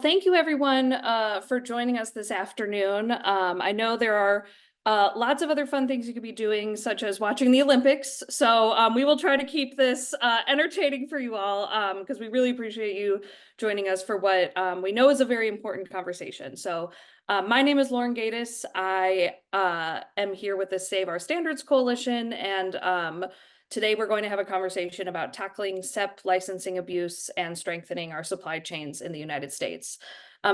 Thank you, everyone, for joining us this afternoon. I know there are lots of other fun things you could be doing, such as watching the Olympics. So we will try to keep this entertaining for you all, because we really appreciate you joining us for what we know is a very important conversation. So my name is Lauren Gatis. I am here with the Save Our Standards Coalition, and today we're going to have a conversation about tackling SEP licensing abuse and strengthening our supply chains in the United States.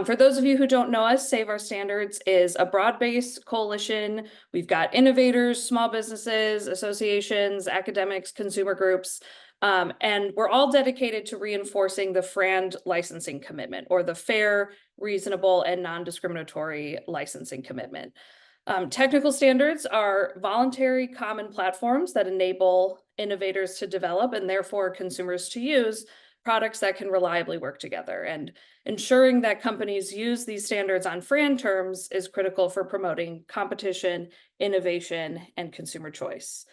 For those of you who don't know us, Save Our Standards is a broad-based coalition. We've got innovators, small businesses, associations, academics, consumer groups, and we're all dedicated to reinforcing the FRAND licensing commitment, or the fair, reasonable, and non-discriminatory licensing commitment. Technical standards are voluntary common platforms that enable innovators to develop and therefore consumers to use products that can reliably work together. And ensuring that companies use these standards on FRAND terms is critical for promoting competition, innovation, and consumer choice.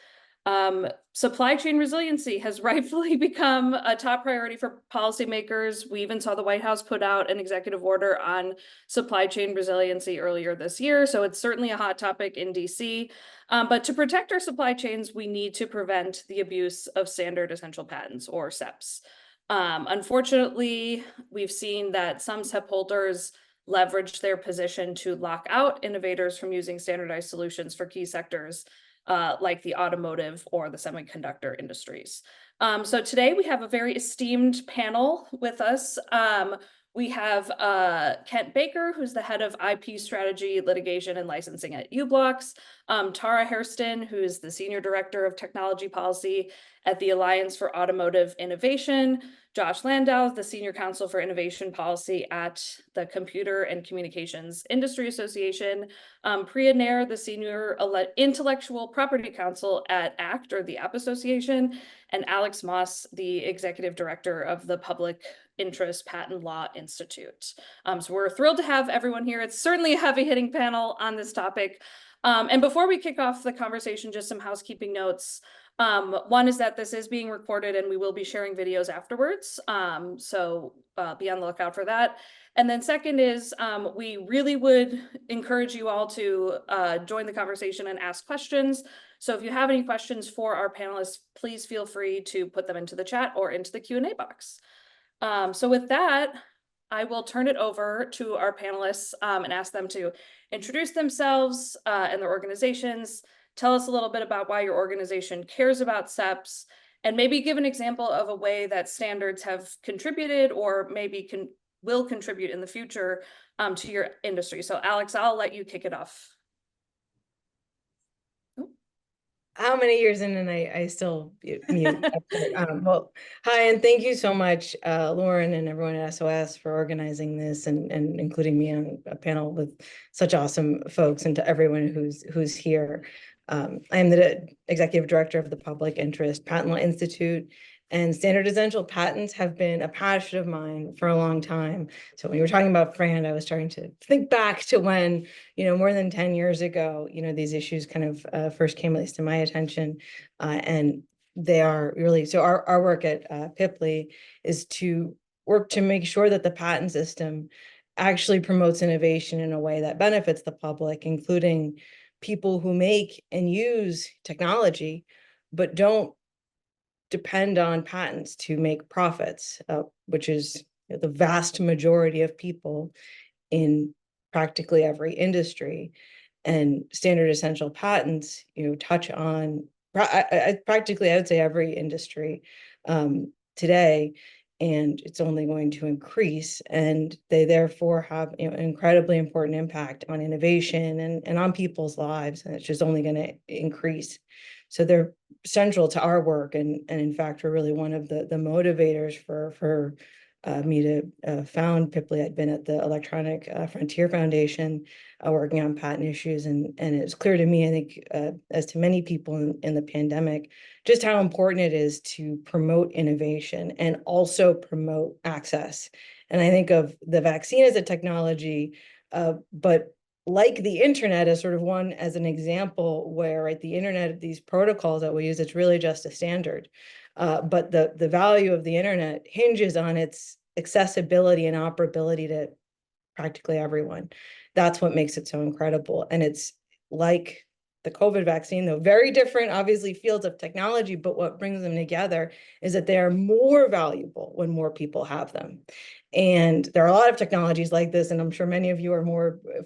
Supply chain resiliency has rightfully become a top priority for policymakers. We even saw the White House put out an executive order on supply chain resiliency earlier this year, so it's certainly a hot topic in DC. But to protect our supply chains, we need to prevent the abuse of standard essential patents, or SEPs. Unfortunately, we've seen that some SEP holders leverage their position to lock out innovators from using standardized solutions for key sectors like the automotive or the semiconductor industries. So today we have a very esteemed panel with us. We have Kent Baker, who's the head of IP strategy, litigation, and licensing at uBlocks, Tara Hairston, who is the senior director of technology policy at the Alliance for Automotive Innovation, Josh Landau, the senior counsel for innovation policy at the Computer and Communications Industry Association, Priya Nair, the senior intellectual property counsel at ACT, or the App Association, and Alex Moss, the executive director of the Public Interest Patent Law Institute. So we're thrilled to have everyone here. It's certainly a heavy-hitting panel on this topic. And before we kick off the conversation, just some housekeeping notes. One is that this is being recorded and we will be sharing videos afterwards. So be on the lookout for that. And then second is we really would encourage you all to join the conversation and ask questions. So if you have any questions for our panelists, please feel free to put them into the chat or into the Q&A box. So with that, I will turn it over to our panelists and ask them to introduce themselves and their organizations, tell us a little bit about why your organization cares about SEPs, and maybe give an example of a way that standards have contributed or maybe will contribute in the future to your industry. So Alex, I'll let you kick it off. How many years in and I still mute? Well, hi, and thank you so much, Lauren and everyone at SOS for organizing this and including me on a panel with such awesome folks, and to everyone who's here. I am the executive director of the Public Interest Patent Law Institute, and standard essential patents have been a passion of mine for a long time. So when you were talking about FRAND, I was starting to think back to when, more than 10 years ago, these issues kind of first came, at least to my attention. And they are really, so our work at PIPLI is to work to make sure that the patent system actually promotes innovation in a way that benefits the public, including people who make and use technology, but don't depend on patents to make profits, which is the vast majority of people in practically every industry. And standard essential patents, touch on practically, I would say, every industry today, and it's only going to increase. And they therefore have an incredibly important impact on innovation and on people's lives, and it's just only going to increase. So they're central to our work, and in fact, we're really one of the motivators for me to found PIPLI. I'd been at the Electronic Frontier Foundation working on patent issues, and it's clear to me, I think, as to many people in the pandemic, just how important it is to promote innovation and also promote access. And I think of the vaccine as a technology, but like the internet as sort of one as an example where, right, the internet, these protocols that we use, it's really just a standard. But the value of the internet hinges on its accessibility and operability practically everyone. That's what makes it so incredible. And it's like the COVID vaccine, though very different, obviously, fields of technology, but what brings them together is that they are more valuable when more people have them. And there are a lot of technologies like this, and I'm sure many of you are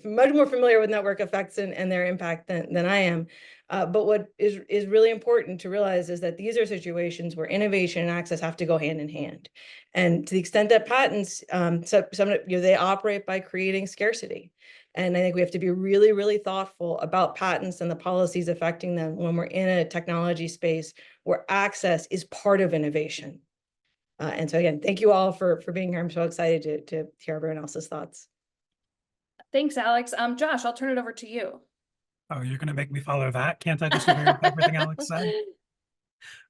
much more familiar with network effects and their impact than I am. But what is really important to realize is that these are situations where innovation and access have to go hand in hand. And to the extent that patents, they operate by creating scarcity. And I think we have to be really, really thoughtful about patents and the policies affecting them when we're in a technology space where access is part of innovation. And so again, thank you all for being here. I'm so excited to hear everyone else's thoughts. Thanks, Alex. Josh, I'll turn it over to you. Oh, you're going to make me follow that? Can't I just agree with everything Alex said?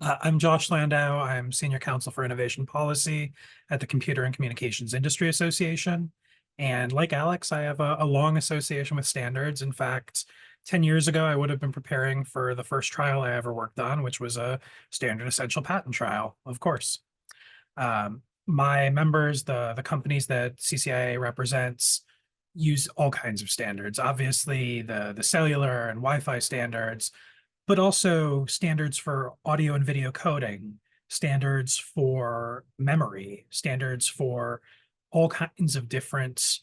I'm Josh Landau. I'm Senior Counsel for Innovation Policy at the Computer and Communications Industry Association. And like Alex, I have a long association with standards. In fact, 10 years ago, I would have been preparing for the first trial I ever worked on, which was a standard essential patent trial, of course. My members, the companies that CCIA represents, use all kinds of standards. Obviously, the cellular and Wi-Fi standards, but also standards for audio and video coding, standards for memory, standards for all kinds of different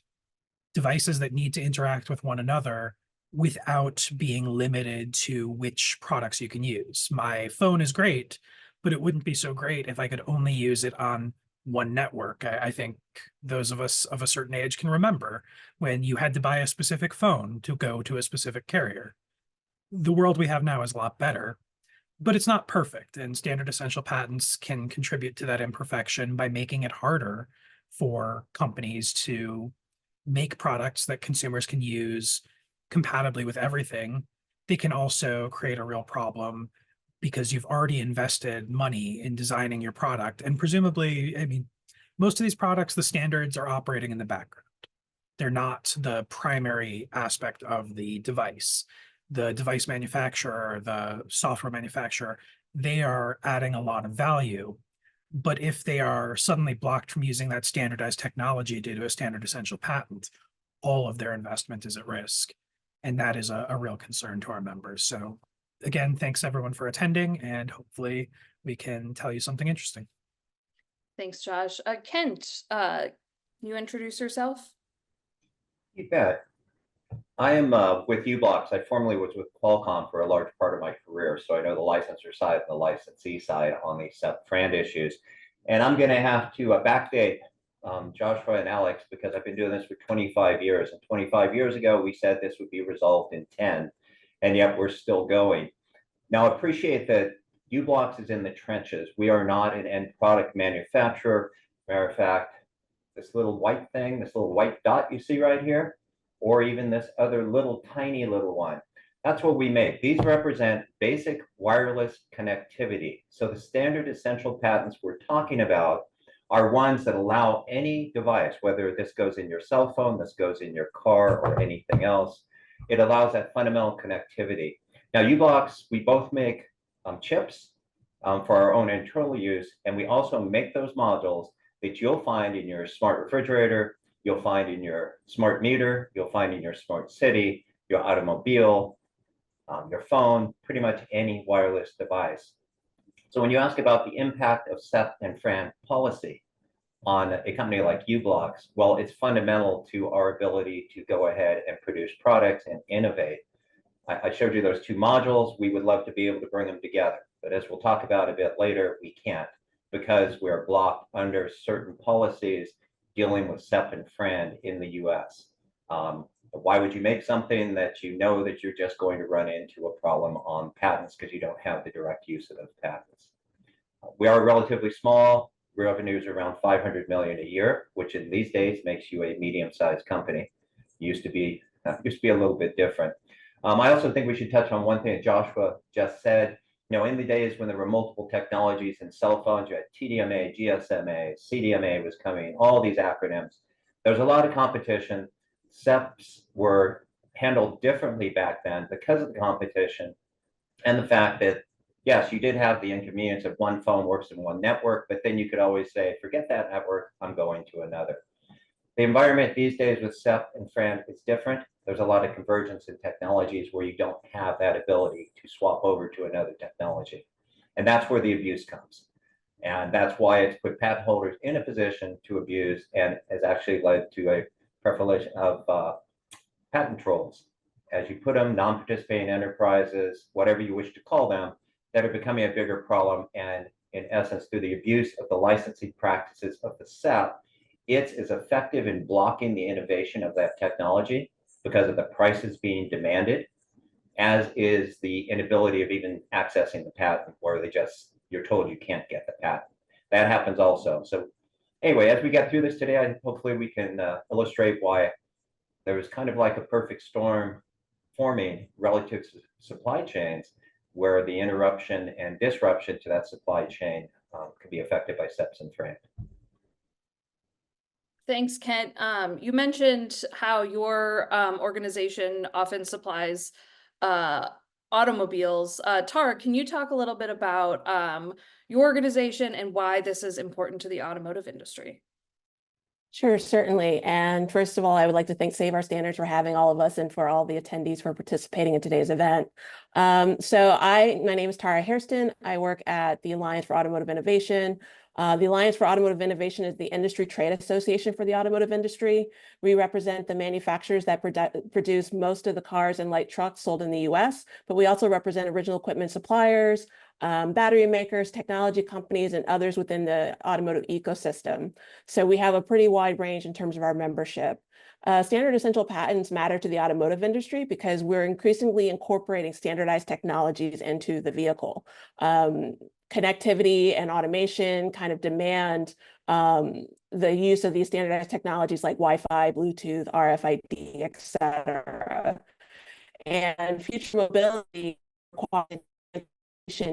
devices that need to interact with one another without being limited to which products you can use. My phone is great, but it wouldn't be so great if I could only use it on one network. I think those of us of a certain age can remember when you had to buy a specific phone to go to a specific carrier. The world we have now is a lot better, but it's not perfect, and standard essential patents can contribute to that imperfection by making it harder for companies to make products that consumers can use compatibly with everything. They can also create a real problem because you've already invested money in designing your product. And presumably, I mean, most of these products, the standards are operating in the background. They're not the primary aspect of the device. The device manufacturer, the software manufacturer, they are adding a lot of value. But if they are suddenly blocked from using that standardized technology due to a standard essential patent, all of their investment is at risk. And that is a real concern to our members. So again, thanks everyone for attending, and hopefully we can tell you something interesting. Thanks, Josh. Kent, you introduce yourself? You bet. I am with uBlocks. I formerly was with Qualcomm for a large part of my career, so I know the licensor side and the licensee side on these SEP-FRAND issues. And I'm going to have to backdate Joshua and Alex, because I've been doing this for 25 years. And 25 years ago, we said this would be resolved in 10, and yet we're still going. Now, appreciate that uBlocks is in the trenches. We are not an end product manufacturer. Matter of fact, this little white thing, this little white dot you see right here, or even this other little tiny little one, that's what we make. These represent basic wireless connectivity. So the standard essential patents we're talking about are ones that allow any device, whether this goes in your cell phone, this goes in your car, or anything else, it allows that fundamental connectivity. Now, uBlocks, we both make chips for our own internal use, and we also make those modules that you'll find in your smart refrigerator, you'll find in your smart meter, you'll find in your smart city, your automobile, your phone, pretty much any wireless device. So when you ask about the impact of SEP and FRAND policy on a company like uBlocks, well, it's fundamental to our ability to go ahead and produce products and innovate. I showed you those two modules. We would love to be able to bring them together, but as we'll talk about a bit later, we can't, because we're blocked under certain policies dealing with SEP and FRAND in the US. Why would you make something that you know that you're just going to run into a problem on patents because you don't have the direct use of those patents? We are relatively small. Revenues around 500 million a year, which in these days makes you a medium-sized company. Used to be a little bit different. I also think we should touch on one thing that Joshua just said. You know, in the days when there were multiple technologies and cell phones, you had TDMA, GSMA, CDMA was coming, all these acronyms. There's a lot of competition. SEPs were handled differently back then because of the competition and the fact that, yes, you did have the inconvenience of one phone works in one network, but then you could always say, forget that network, I'm going to another. The environment these days with SEP and FRAND is different. There's a lot of convergence in technologies where you don't have that ability to swap over to another technology. And that's where the abuse comes. And that's why it's put patent holders in a position to abuse and has actually led to a proliferation of patent trolls. As you put them, non-participating enterprises, whatever you wish to call them, that are becoming a bigger problem. And in essence, through the abuse of the licensing practices of the SEP, it's as effective in blocking the innovation of that technology because of the prices being demanded, as is the inability of even accessing the patent, where you're told you can't get the patent. That happens also. So anyway, as we get through this today, hopefully we can illustrate why there was kind of like a perfect storm forming relative to supply chains, where the interruption and disruption to that supply chain can be affected by SEPs and FRAND. Thanks, Kent. You mentioned how your organization often supplies automobiles. Tara, can you talk a little bit about your organization and why this is important to the automotive industry? Sure, certainly. And first of all, I would like to thank Save Our Standards for having all of us and for all the attendees for participating in today's event. My name is Tara Hairston. I work at the Alliance for Automotive Innovation. The Alliance for Automotive Innovation is the industry trade association for the automotive industry. We represent the manufacturers that produce most of the cars and light trucks sold in the US, but we also represent original equipment suppliers, battery makers, technology companies, and others within the automotive ecosystem. So we have a pretty wide range in terms of our membership. Standard essential patents matter to the automotive industry because we're increasingly incorporating standardized technologies into the vehicle. Connectivity and automation kind of demand the use of these standardized technologies like Wi-Fi, Bluetooth, RFID, et cetera. And future mobility requires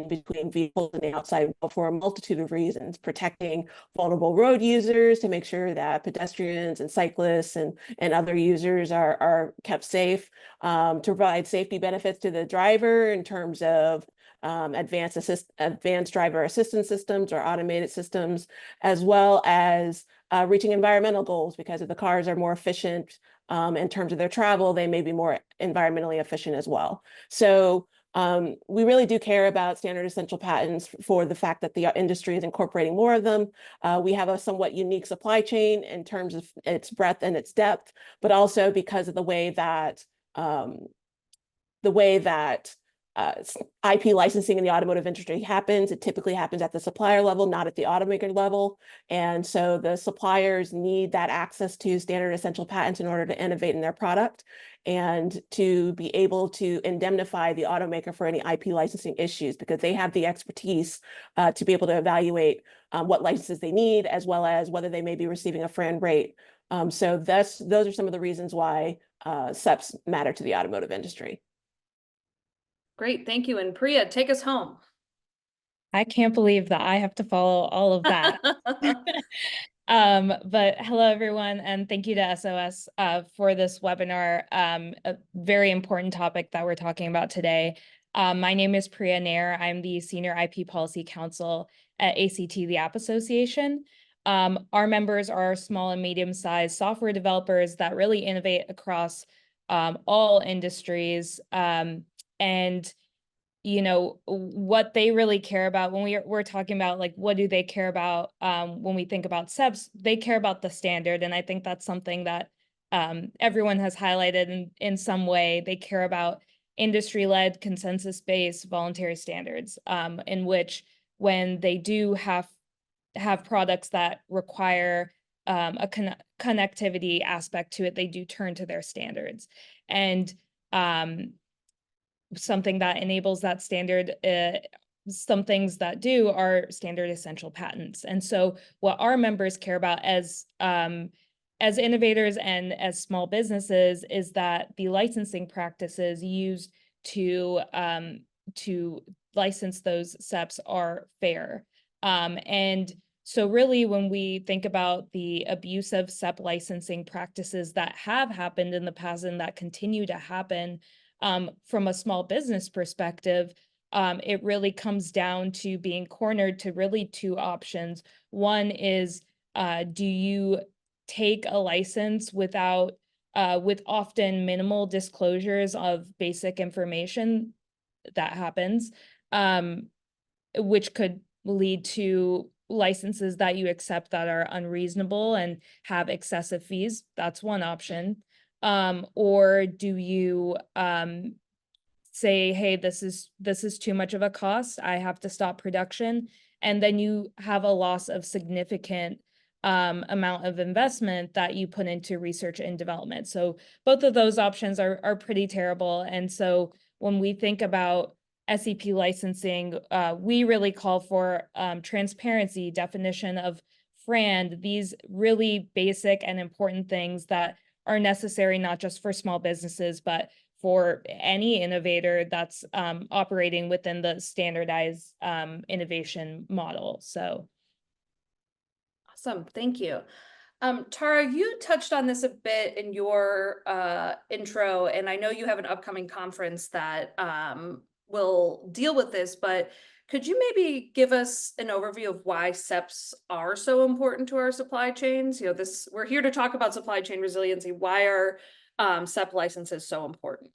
between vehicles and the outside world for a multitude of reasons, protecting vulnerable road users to make sure that pedestrians and cyclists and other users are kept safe, to provide safety benefits to the driver in terms of advanced driver assistance systems or automated systems, as well as reaching environmental goals, because if the cars are more efficient in terms of their travel, they may be more environmentally efficient as well. So we really do care about standard essential patents for the fact that the industry is incorporating more of them. We have a somewhat unique supply chain in terms of its breadth and its depth, but also because of the way that IP licensing in the automotive industry happens. It typically happens at the supplier level, not at the automaker level. And so the suppliers need that access to standard essential patents in order to innovate in their product and to be able to indemnify the automaker for any IP licensing issues, because they have the expertise to be able to evaluate what licenses they need, as well as whether they may be receiving a FRAND rate. So those are some of the reasons why SEPs matter to the automotive industry. Great, thank you. And Priya, take us home. I can't believe that I have to follow all of that. But hello, everyone, and thank you to SOS for this webinar, a very important topic that we're talking about today. My name is Priya Nair. I'm the Senior IP Policy Counsel at ACT, the App Association. Our members are small and medium-sized software developers that really innovate across all industries. And you know, what they really care about when we're talking about, like, what do they care about when we think about SEPs? They care about the standard. And I think that's something that everyone has highlighted in some way. They care about industry-led, consensus-based voluntary standards, in which when they do have products that require a connectivity aspect to it, they do turn to their standards. And something that enables that standard, some things that do are standard essential patents. And so what our members care about as innovators and as small businesses is that the licensing practices used to license those SEPs are fair. And so really, when we think about the abuse of SEP licensing practices that have happened in the past and that continue to happen, from a small business perspective, it really comes down to being cornered to really two options. One is, do you take a license without with often minimal disclosures of basic information that happens, which could lead to licenses that you accept that are unreasonable and have excessive fees. That's one option. Or do you say, hey, this is too much of a cost, I have to stop production, and then you have a loss of significant amount of investment that you put into research and development. So both of those options are pretty terrible. And so when we think about SEP licensing, we really call for transparency, definition of FRAND, these really basic and important things that are necessary not just for small businesses, but for any innovator that's operating within the standardized innovation model. So. Awesome, thank you. Tara, you touched on this a bit in your intro, and I know you have an upcoming conference that will deal with this, but could you maybe give us an overview of why SEPs are so important to our supply chains? You know, we're here to talk about supply chain resiliency. Why are SEP licenses so important?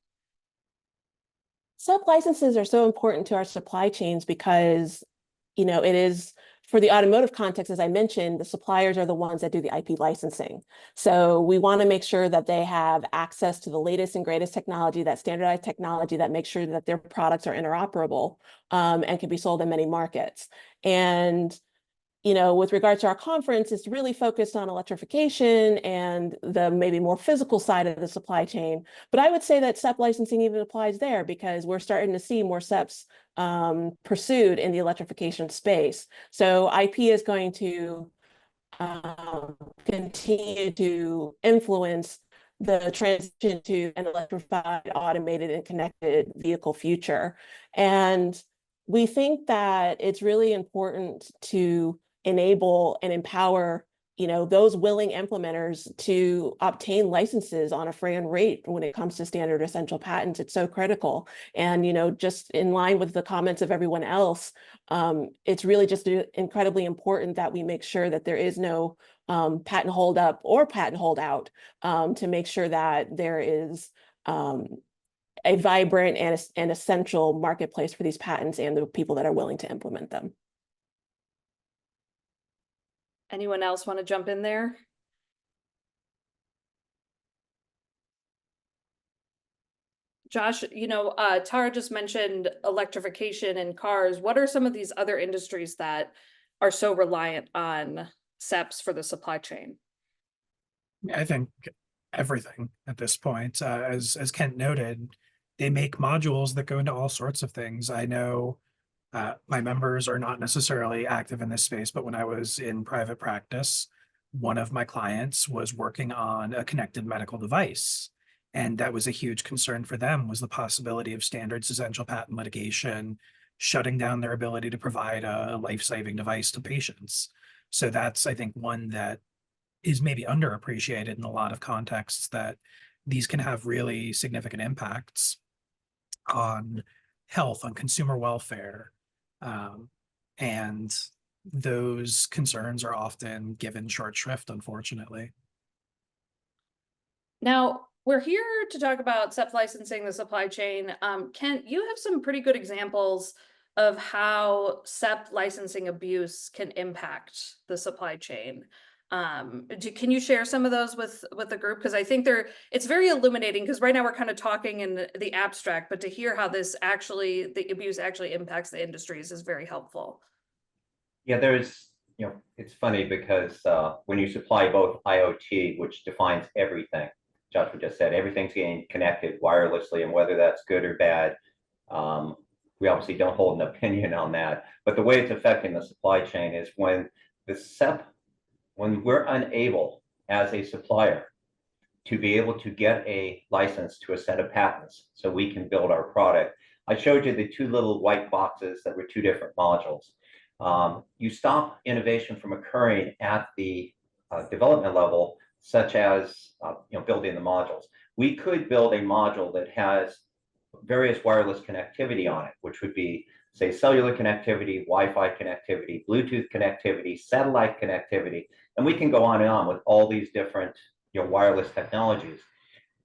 SEP licenses are so important to our supply chains because, you know, it is, for the automotive context, as I mentioned, the suppliers are the ones that do the IP licensing. So we want to make sure that they have access to the latest and greatest technology, that standardized technology that makes sure that their products are interoperable and can be sold in many markets. And you know, with regards to our conference, it's really focused on electrification and the maybe more physical side of the supply chain. But I would say that SEP licensing even applies there because we're starting to see more SEPs pursued in the electrification space. So IP is going to continue to influence the transition to an electrified, automated, and connected vehicle future. And we think that it's really important to enable and empower, you know, those willing implementers to obtain licenses on a FRAND rate when it comes to standard essential patents. It's so critical. And, you know, just in line with the comments of everyone else, it's really just incredibly important that we make sure that there is no patent holdup or patent holdout to make sure that there is a vibrant and essential marketplace for these patents and the people that are willing to implement them. Anyone else want to jump in there? Josh, you know, Tara just mentioned electrification in cars. What are some of these other industries that are so reliant on SEPs for the supply chain? I think everything at this point, as Kent noted, they make modules that go into all sorts of things. I know my members are not necessarily active in this space, but when I was in private practice, one of my clients was working on a connected medical device. And that was a huge concern for them, was the possibility of standards essential patent litigation shutting down their ability to provide a life-saving device to patients. So that's, I think, one that is maybe underappreciated in a lot of contexts, that these can have really significant impacts on health, on consumer welfare. And those concerns are often given short shrift, unfortunately. Now, we're here to talk about SEP licensing, the supply chain. Kent, you have some pretty good examples of how SEP licensing abuse can impact the supply chain. Can you share some of those with the group? Because I think it's very illuminating, because right now we're kind of talking in the abstract, but to hear how the abuse actually impacts the industries is very helpful. Yeah, it's funny because when you supply both IoT, which defines everything, Joshua just said, everything's getting connected wirelessly, and whether that's good or bad, we obviously don't hold an opinion on that. But the way it's affecting the supply chain is when we're unable as a supplier to be able to get a license to a set of patents so we can build our product. I showed you the two little white boxes that were two different modules. You stop innovation from occurring at the development level, such as building the modules. We could build a module that has various wireless connectivity on it, which would be say, cellular connectivity, Wi-Fi connectivity, Bluetooth connectivity, satellite connectivity, and we can go on with all these different, wireless technologies.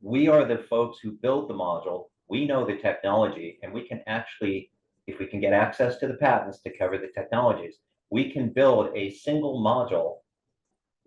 We are the folks who build the module. We know the technology, and we can actually, if we can get access to the patents to cover the technologies, we can build a single module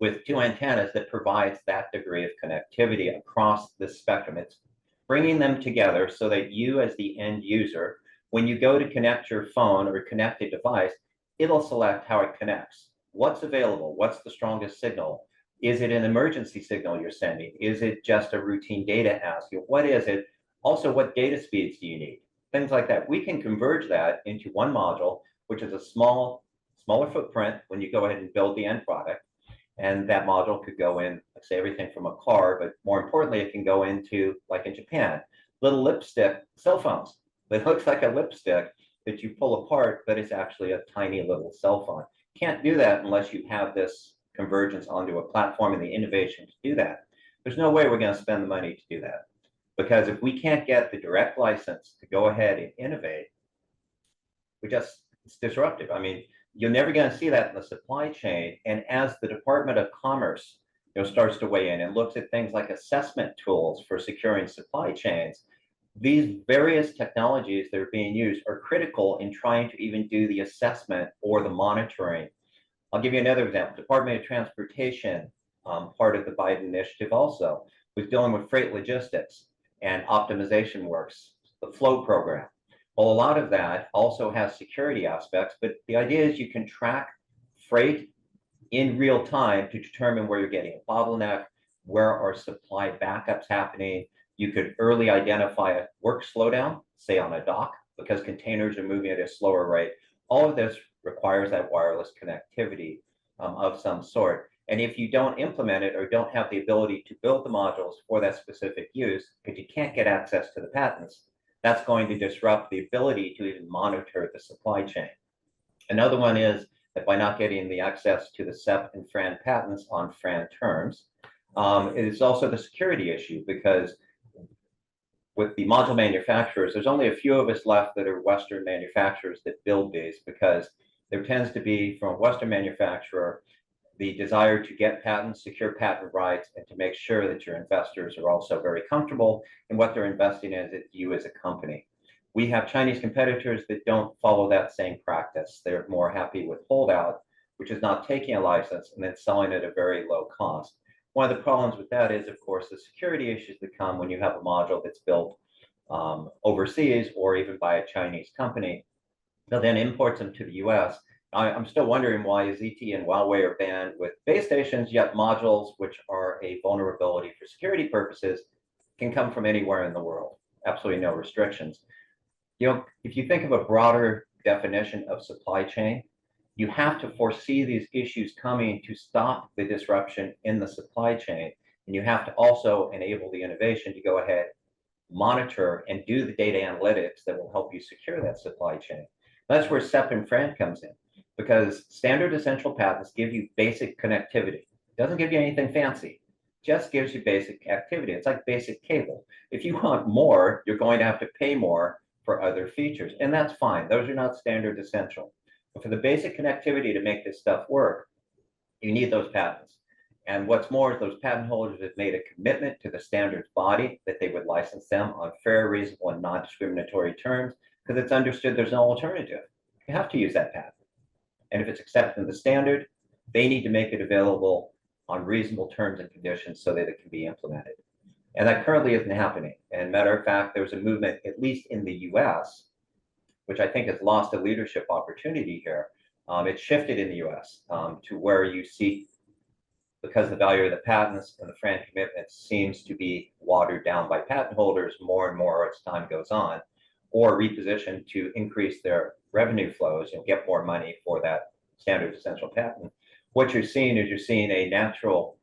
with 2 antennas that provides that degree of connectivity across the spectrum. It's bringing them together so that you, as the end user, when you go to connect your phone or connect a device, it'll select how it connects. What's available? What's the strongest signal? Is it an emergency signal you're sending? Is it just a routine data ask? What is it? Also, what data speeds do you need? Things like that. We can converge that into one module, which is a smaller footprint when you go ahead and build the end product. And that module could go in, let's say, everything from a car, but more importantly, it can go into, like in Japan, little lipstick cell phones that looks like a lipstick that you pull apart, but it's actually a tiny little cell phone. Can't do that unless you have this convergence onto a platform and the innovation to do that. There's no way we're going to spend the money to do that. Because if we can't get the direct license to go ahead and innovate, it's disruptive. I mean, you're never going to see that in the supply chain. And as the Department of Commerce, starts to weigh in and looks at things like assessment tools for securing supply chains, these various technologies that are being used are critical in trying to even do the assessment or the monitoring. I'll give you another example. Department of Transportation, part of the Biden initiative also, was dealing with freight logistics and optimization works, the flow program. Well, a lot of that also has security aspects, but the idea is you can track freight in real time to determine where you're getting a bottleneck, where are supply backups happening. You could early identify a work slowdown, say on a dock, because containers are moving at a slower rate. All of this requires that wireless connectivity of some sort. And if you don't implement it or don't have the ability to build the modules for that specific use, because you can't get access to the patents, that's going to disrupt the ability to even monitor the supply chain. Another one is that by not getting the access to the SEP and FRAND patents on FRAND terms, it is also the security issue, because with the module manufacturers, there's only a few of us left that are Western manufacturers that build these, because there tends to be, from a Western manufacturer, the desire to get patents, secure patent rights, and to make sure that your investors are also very comfortable in what they're investing in at you as a company. We have Chinese competitors that don't follow that same practice. They're more happy with holdout, which is not taking a license and then selling it at a very low cost. One of the problems with that is, of course, the security issues that come when you have a module that's built overseas or even by a Chinese company. They'll then import them to the US. I'm still wondering why ZTE and Huawei are banned with base stations, yet modules, which are a vulnerability for security purposes, can come from anywhere in the world. Absolutely no restrictions. If you think of a broader definition of supply chain, you have to foresee these issues coming to stop the disruption in the supply chain. And you have to also enable the innovation to go ahead, monitor, and do the data analytics that will help you secure that supply chain. That's where SEP and FRAND comes in, because standard essential patents give you basic connectivity. It doesn't give you anything fancy, just gives you basic activity. It's like basic cable. If you want more, you're going to have to pay more for other features, and that's fine. Those are not standard essential. But for the basic connectivity to make this stuff work, you need those patents. And what's more is those patent holders have made a commitment to the standards body that they would license them on fair, reasonable, and non-discriminatory terms, because it's understood there's no alternative. You have to use that patent. And if it's accepted in the standard, they need to make it available on reasonable terms and conditions so that it can be implemented. And that currently isn't happening. And matter of fact, there's a movement, at least in the US, which I think has lost a leadership opportunity here. It's shifted in the US to where you see, because the value of the patents and the FRAND commitments seems to be watered down by patent holders more and more as time goes on, or repositioned to increase their revenue flows and get more money for that standard essential patent. What you're seeing is a natural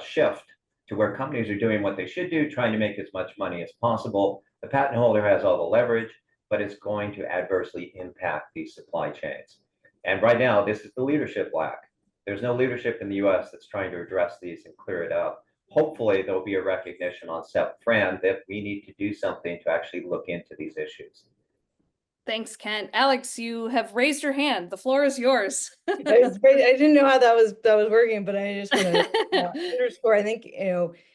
shift to where companies are doing what they should do, trying to make as much money as possible. The patent holder has all the leverage, but it's going to adversely impact these supply chains. And right now, this is the leadership lack. There's no leadership in the US that's trying to address these and clear it up. Hopefully, there'll be a recognition on SEP FRAND that we need to do something to actually look into these issues. Thanks, Kent. Alex, you have raised your hand. The floor is yours. I didn't know how that was working, but I just want to underscore. I think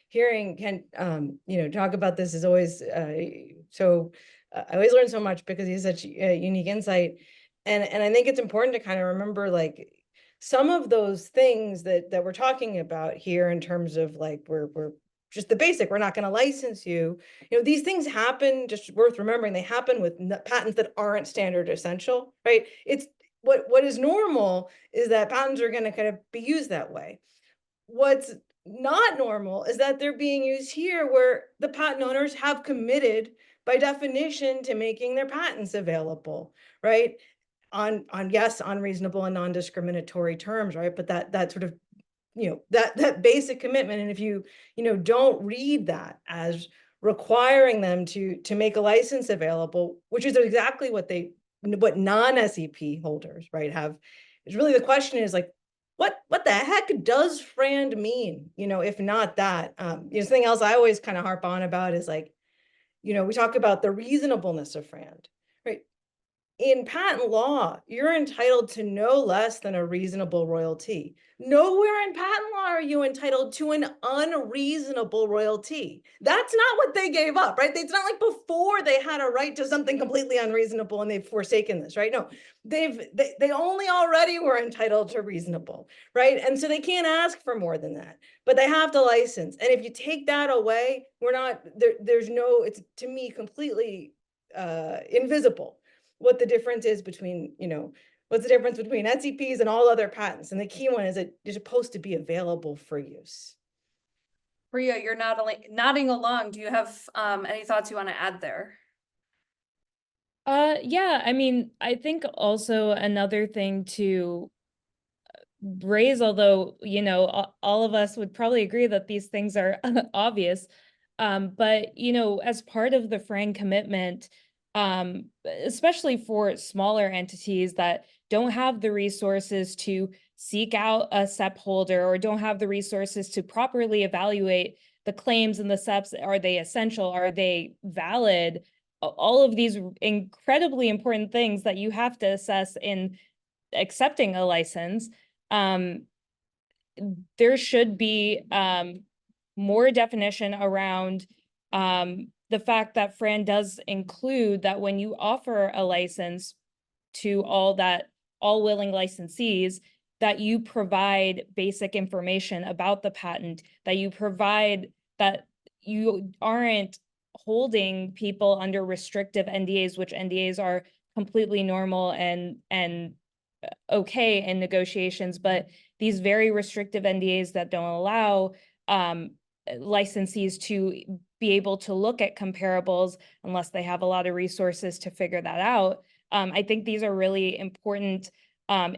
hearing Ken talk about this is always so. I always learn so much because he has such unique insight, and I think it's important to kind of remember like some of those things that we're talking about here in terms of like we're just the basic, we're not going to license you. These things happen, just worth remembering, they happen with patents that aren't standard essential, right? It's what is normal is that patents are going to kind of be used that way. What's not normal is that they're being used here where the patent owners have committed by definition to making their patents available, right? On yes, on reasonable and non-discriminatory terms, right? But that sort of that basic commitment, and if you don't read that as requiring them to make a license available, which is exactly what non-SEP holders, right, have, is really the question is like, what the heck does FRAND mean? If not that, something else I always kind of harp on about is like, we talk about the reasonableness of FRAND, right? In patent law, you're entitled to no less than a reasonable royalty. Nowhere in patent law are you entitled to an unreasonable royalty. That's not what they gave up, right? It's not like before they had a right to something completely unreasonable and they've forsaken this, right? No, they only already were entitled to reasonable, right? And so they can't ask for more than that, but they have to license. And if you take that away, it's to me completely invisible what the difference is between, what's the difference between SEPs and all other patents. And the key one is that they're supposed to be available for use. Priya, you're not only nodding along. Do you have any thoughts you want to add there? Yeah, I mean, I think also another thing to raise, although, all of us would probably agree that these things are obvious, but, as part of the FRAND commitment, especially for smaller entities that don't have the resources to seek out a SEP holder or don't have the resources to properly evaluate the claims and the SEPs, are they essential? Are they valid? All of these incredibly important things that you have to assess in accepting a license. There should be more definition around the fact that FRAND does include that when you offer a license to all willing licensees, that you provide basic information about the patent, that you provide that you aren't holding people under restrictive NDAs, which NDAs are completely normal and okay in negotiations, but these very restrictive NDAs that don't allow licensees to be able to look at comparables unless they have a lot of resources to figure that out. I think these are really important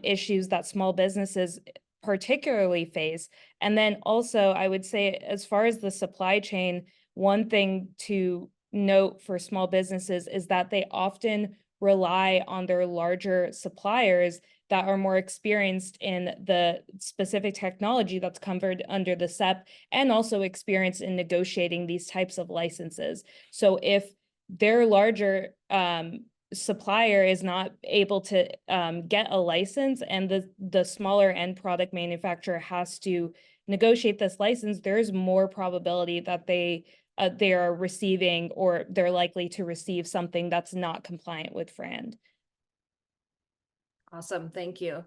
issues that small businesses particularly face. And then also, I would say, as far as the supply chain, one thing to note for small businesses is that they often rely on their larger suppliers that are more experienced in the specific technology that's covered under the SEP and also experienced in negotiating these types of licenses. So if their larger supplier is not able to get a license and the smaller end product manufacturer has to negotiate this license, there's more probability that they are receiving or they're likely to receive something that's not compliant with FRAND. Awesome, thank you.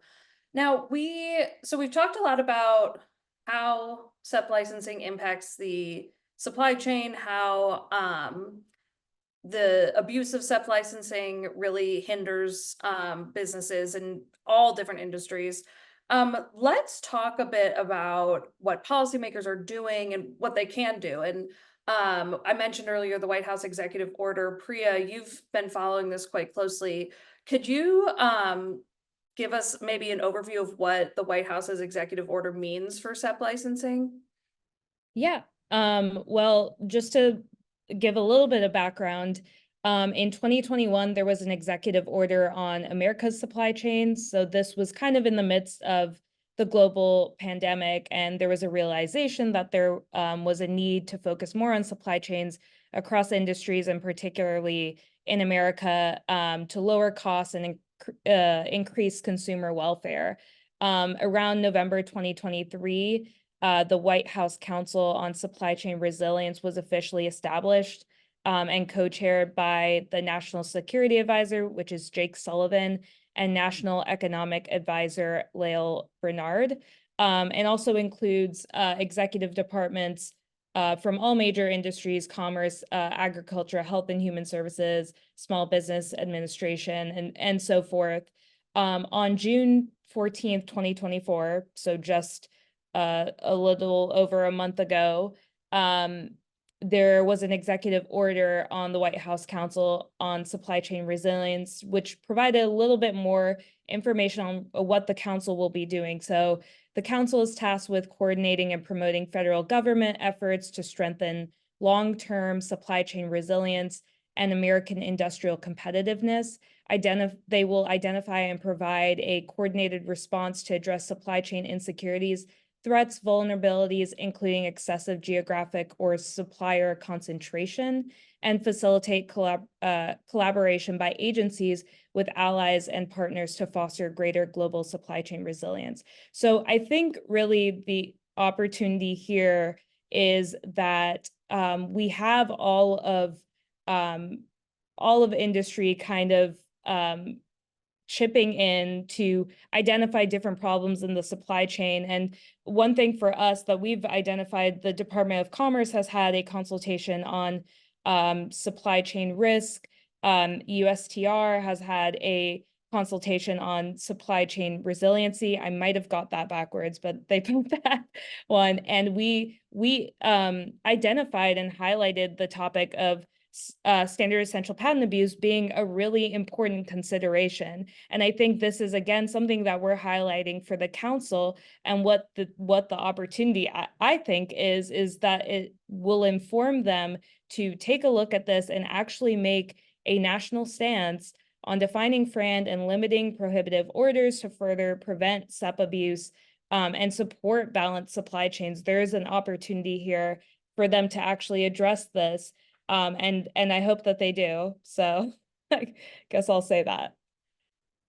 Now we've talked a lot about how SEP licensing impacts the supply chain, how the abuse of SEP licensing really hinders businesses in all different industries. Let's talk a bit about what policymakers are doing and what they can do. And I mentioned earlier the White House executive order. Priya, you've been following this quite closely. Could you give us maybe an overview of what the White House's executive order means for SEP licensing? Yeah. Well, just to give a little bit of background, in 2021, there was an executive order on America's supply chains. So this was kind of in the midst of the global pandemic, and there was a realization that there was a need to focus more on supply chains across industries, and particularly in America, to lower costs and increase consumer welfare. Around November 2023, the White House Council on Supply Chain Resilience was officially established, and co-chaired by the National Security Advisor, which is Jake Sullivan, and National Economic Advisor Lael Bernard, and also includes executive departments from all major industries: commerce, agriculture, health and human services, small business administration, and so forth. On June 14th, 2024, so just a little over a month ago, there was an executive order on the White House Council on Supply Chain Resilience, which provided a little bit more information on what the council will be doing. So the council is tasked with coordinating and promoting federal government efforts to strengthen long-term supply chain resilience and American industrial competitiveness. They will identify and provide a coordinated response to address supply chain insecurities, threats, vulnerabilities, including excessive geographic or supplier concentration, and facilitate collaboration by agencies with allies and partners to foster greater global supply chain resilience. So I think really the opportunity here is that we have all of industry kind of chipping in to identify different problems in the supply chain. And one thing for us that we've identified, the Department of Commerce has had a consultation on supply chain risk. USTR has had a consultation on supply chain resiliency. I might have got that backwards, but they put that one. And we identified and highlighted the topic of standard essential patent abuse being a really important consideration. And I think this is, again, something that we're highlighting for the council, and what the opportunity I think is that it will inform them to take a look at this and actually make a national stance on defining FRAND and limiting prohibitive orders to further prevent SEP abuse and support balanced supply chains. There is an opportunity here for them to actually address this. And I hope that they do. So I guess I'll say that.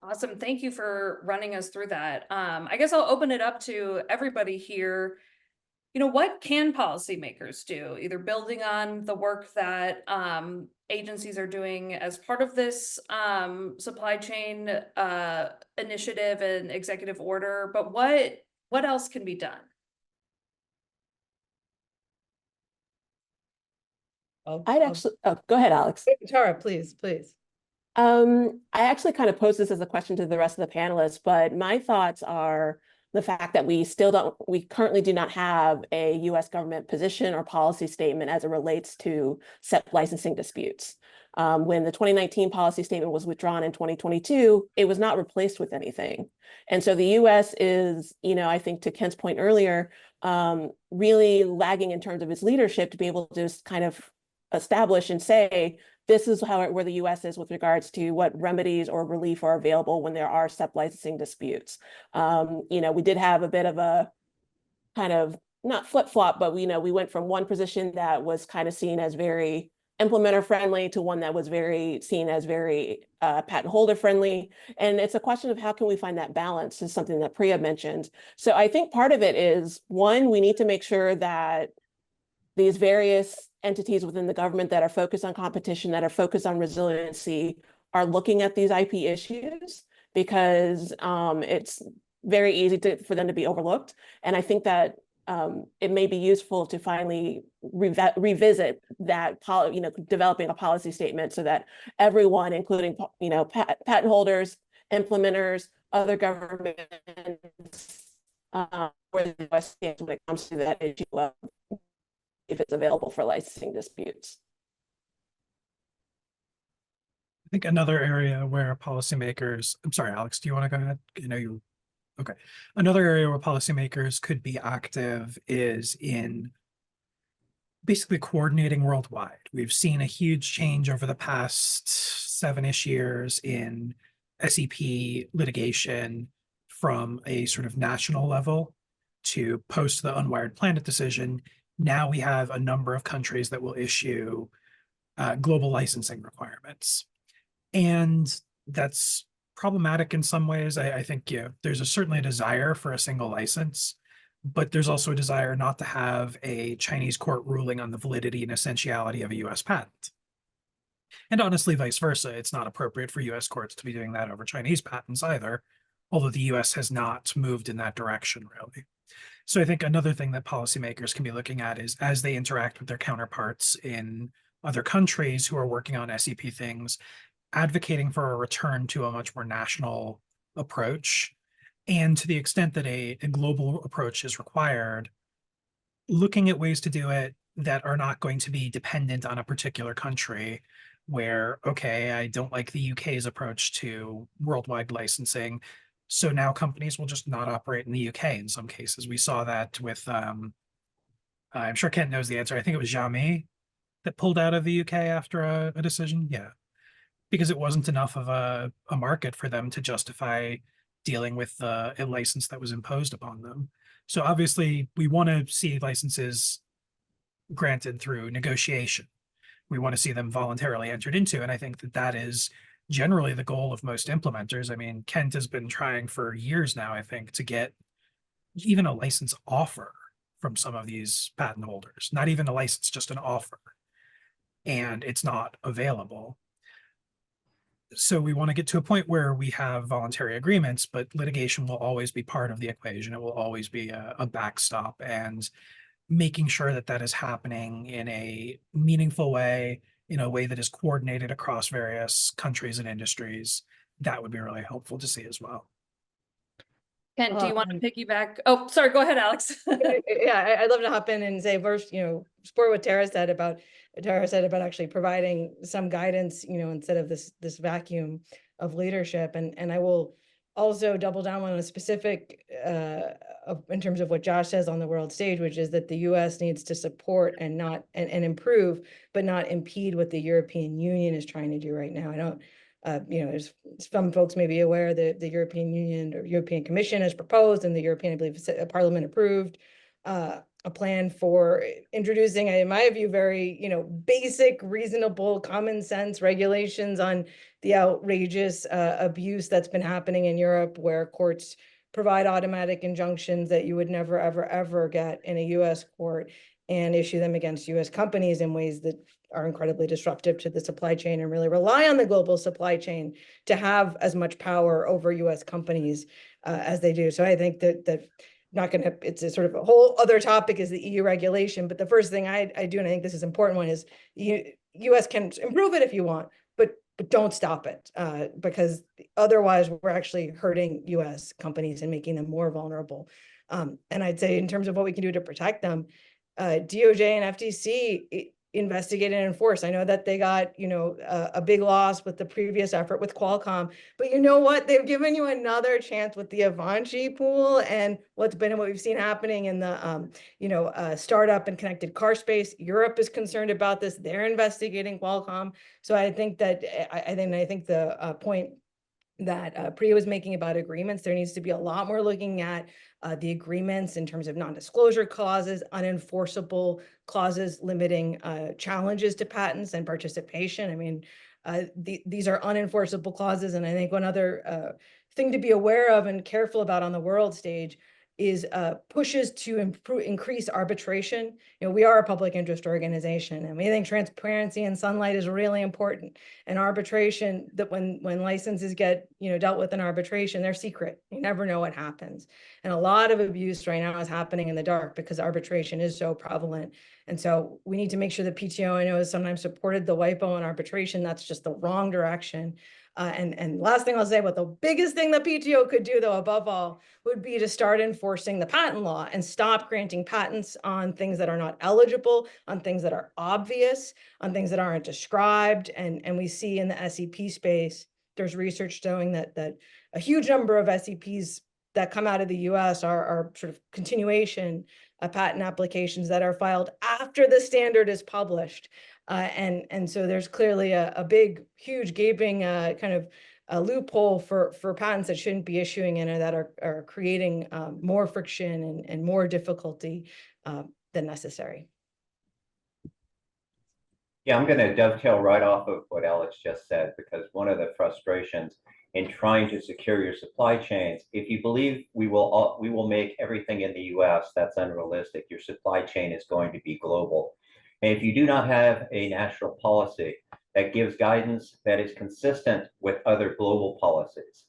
Awesome. Thank you for running us through that. I guess I'll open it up to everybody here. You know, what can policymakers do, either building on the work that agencies are doing as part of this supply chain initiative and executive order, but what else can be done? I'd actually, oh, go ahead, Alex. Tara, please. I actually kind of posed this as a question to the rest of the panelists, but my thoughts are the fact that we currently do not have a US government position or policy statement as it relates to SEP licensing disputes. When the 2019 policy statement was withdrawn in 2022, it was not replaced with anything. And so the US is, I think to Kent's point earlier, really lagging in terms of its leadership to be able to just kind of establish and say, this is where the US is with regards to what remedies or relief are available when there are SEP licensing disputes. We did have a bit of a kind of not flip-flop, but we went from one position that was kind of seen as very implementer friendly to one that was seen as very patent holder friendly. And it's a question of how can we find that balance, is something that Priya mentioned. So I think part of it is, one, we need to make sure that these various entities within the government that are focused on competition, that are focused on resiliency, are looking at these IP issues, because it's very easy for them to be overlooked. And I think that it may be useful to finally revisit that, developing a policy statement so that everyone, including patent holders, implementers, other governments, where the US stands when it comes to that issue of if it's available for licensing disputes. I think another area where policymakers, I'm sorry, Alex, do you want to go ahead? Okay. Another area where policymakers could be active is in basically coordinating worldwide. We've seen a huge change over the past 7-ish years in SEP litigation from a sort of national level to post the unwired planet decision. Now we have a number of countries that will issue global licensing requirements. And that's problematic in some ways. I think there's certainly a desire for a single license, but there's also a desire not to have a Chinese court ruling on the validity and essentiality of a US patent. And honestly, vice versa. It's not appropriate for US courts to be doing that over Chinese patents either, although the US has not moved in that direction really. So I think another thing that policymakers can be looking at is as they interact with their counterparts in other countries who are working on SEP things, advocating for a return to a much more national approach. And to the extent that a global approach is required, looking at ways to do it that are not going to be dependent on a particular country where, okay, I don't like the UK's approach to worldwide licensing. So now companies will just not operate in the UK in some cases. We saw that with, I'm sure Kent knows the answer. I think it was Xiaomi that pulled out of the UK after a decision. Yeah, because it wasn't enough of a market for them to justify dealing with a license that was imposed upon them. So obviously we want to see licenses granted through negotiation. We want to see them voluntarily entered into. And I think that that is generally the goal of most implementers. I mean, Kent has been trying for years now, I think, to get even a license offer from some of these patent holders, not even a license, just an offer. And it's not available. So we want to get to a point where we have voluntary agreements, but litigation will always be part of the equation. It will always be a backstop, and making sure that that is happening in a meaningful way, in a way that is coordinated across various countries and industries, that would be really helpful to see as well. Ken, do you want to piggyback? Oh, sorry, go ahead, Alex. Yeah, I'd love to hop in and say first, support what Tara said about actually providing some guidance, instead of this vacuum of leadership. And I will also double down on a specific in terms of what Josh says on the world stage, which is that the US needs to support and not and improve, but not impede what the European Union is trying to do right now. I don't there's some folks may be aware that the European Union or European Commission has proposed, and the European, I believe, Parliament approved a plan for introducing, in my view, very basic, reasonable, common sense regulations on the outrageous abuse that's been happening in Europe, where courts provide automatic injunctions that you would never, ever, ever get in a US court, and issue them against US companies in ways that are incredibly disruptive to the supply chain, and really rely on the global supply chain to have as much power over US companies as they do. So I think that not going to, it's a sort of a whole other topic is the EU regulation. But the first thing I do, and I think this is an important one, is US can improve it if you want, but don't stop it, because otherwise we're actually hurting US companies and making them more vulnerable. And I'd say in terms of what we can do to protect them, DOJ and FTC investigate and enforce. I know that they got, a big loss with the previous effort with Qualcomm, but you know what? They've given you another chance with the Avanci pool and what we've seen happening in the, startup and connected car space. Europe is concerned about this. They're investigating Qualcomm. So I think that, I think the point that Priya was making about agreements, there needs to be a lot more looking at the agreements in terms of non-disclosure clauses, unenforceable clauses limiting challenges to patents and participation. I mean, these are unenforceable clauses. And I think one other thing to be aware of and careful about on the world stage is pushes to increase arbitration. We are a public interest organization, and we think transparency and sunlight is really important. And arbitration, that when licenses get dealt with in arbitration, they're secret. You never know what happens. And a lot of abuse right now is happening in the dark because arbitration is so prevalent. And so we need to make sure the PTO, I know, has sometimes supported the WIPO in arbitration. That's just the wrong direction. And last thing I'll say, but the biggest thing the PTO could do, though, above all, would be to start enforcing the patent law and stop granting patents on things that are not eligible, on things that are obvious, on things that aren't described. And we see in the SEP space, there's research showing that a huge number of SEPs that come out of the US are sort of continuation patent applications that are filed after the standard is published. And so there's clearly a big, huge, gaping kind of a loophole for patents that shouldn't be issuing and that are creating more friction and more difficulty than necessary. Yeah, I'm going to dovetail right off of what Alex just said, because one of the frustrations in trying to secure your supply chains, if you believe we will make everything in the US, that's unrealistic. Your supply chain is going to be global. And if you do not have a national policy that gives guidance that is consistent with other global policies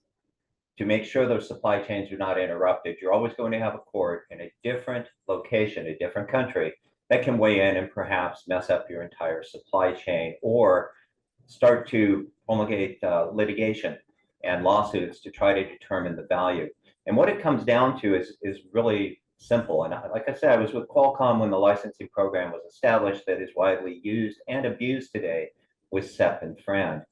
to make sure those supply chains are not interrupted, you're always going to have a court in a different location, a different country, that can weigh in and perhaps mess up your entire supply chain or start to promulgate litigation and lawsuits to try to determine the value. And what it comes down to is really simple. And like I said, I was with Qualcomm when the licensing program was established that is widely used and abused today with SEP and FRAND.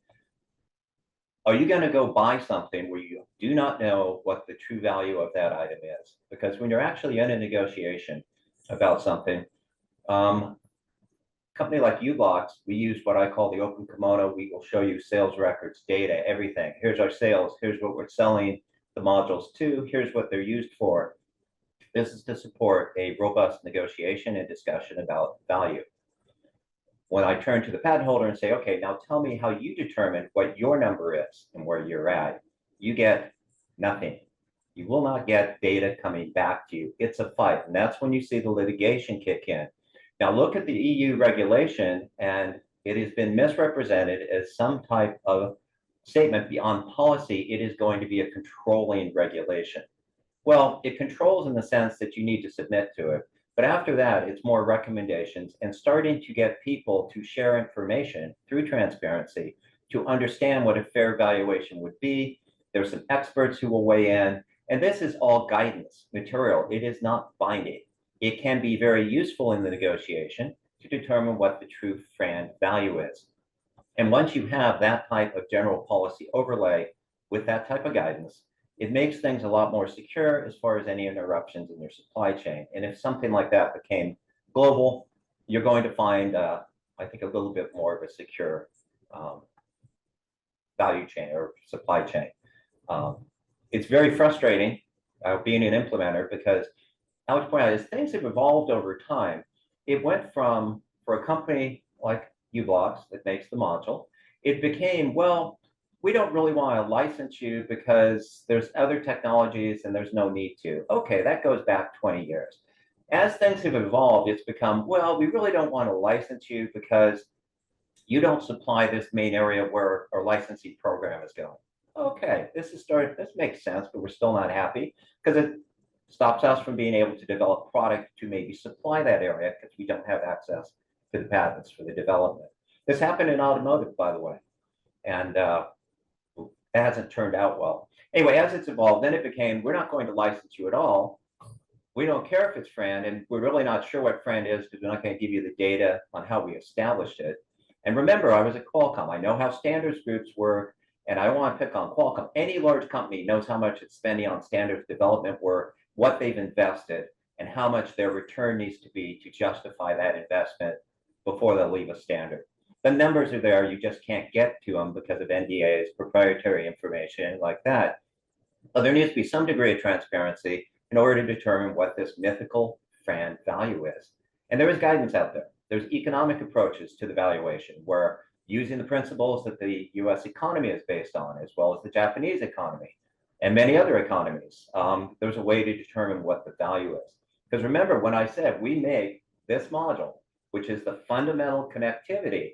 Are you going to go buy something where you do not know what the true value of that item is? Because when you're actually in a negotiation about something, company like uBlocks, we use what I call the open kimono. We will show you sales records, data, everything. Here's our sales. Here's what we're selling the modules to. Here's what they're used for. This is to support a robust negotiation and discussion about value. When I turn to the patent holder and say, okay, now tell me how you determine what your number is and where you're at, you get nothing. You will not get data coming back to you. It's a fight. And that's when you see the litigation kick in. Now look at the EU regulation, and it has been misrepresented as some type of statement beyond policy. It is going to be a controlling regulation. Well, it controls in the sense that you need to submit to it. But after that, it's more recommendations and starting to get people to share information through transparency to understand what a fair valuation would be. There's some experts who will weigh in, and this is all guidance material. It is not binding. It can be very useful in the negotiation to determine what the true FRAND value is. And once you have that type of general policy overlay with that type of guidance, it makes things a lot more secure as far as any interruptions in your supply chain. And if something like that became global, you're going to find, I think, a little bit more of a secure value chain or supply chain. It's very frustrating being an implementer because I would point out as things have evolved over time, it went from, for a company like uBlocks that makes the module, it became, well, we don't really want to license you because there's other technologies and there's no need to. Okay, that goes back 20 years. As things have evolved, it's become, well, we really don't want to license you because you don't supply this main area where our licensing program is going. Okay, this makes sense, but we're still not happy because it stops us from being able to develop product to maybe supply that area because we don't have access to the patents for the development. This happened in automotive, by the way, and that hasn't turned out well. Anyway, as it's evolved, then it became, we're not going to license you at all. We don't care if it's FRAND, and we're really not sure what FRAND is because we're not going to give you the data on how we established it. And remember, I was at Qualcomm. I know how standards groups work, and I don't want to pick on Qualcomm. Any large company knows how much it's spending on standards development work, what they've invested, and how much their return needs to be to justify that investment before they'll leave a standard. The numbers are there, you just can't get to them because of NDAs, proprietary information like that. But there needs to be some degree of transparency in order to determine what this mythical FRAND value is. And there is guidance out there. There's economic approaches to the valuation where using the principles that the US economy is based on, as well as the Japanese economy and many other economies, there's a way to determine what the value is. Because remember, when I said we make this module, which is the fundamental connectivity,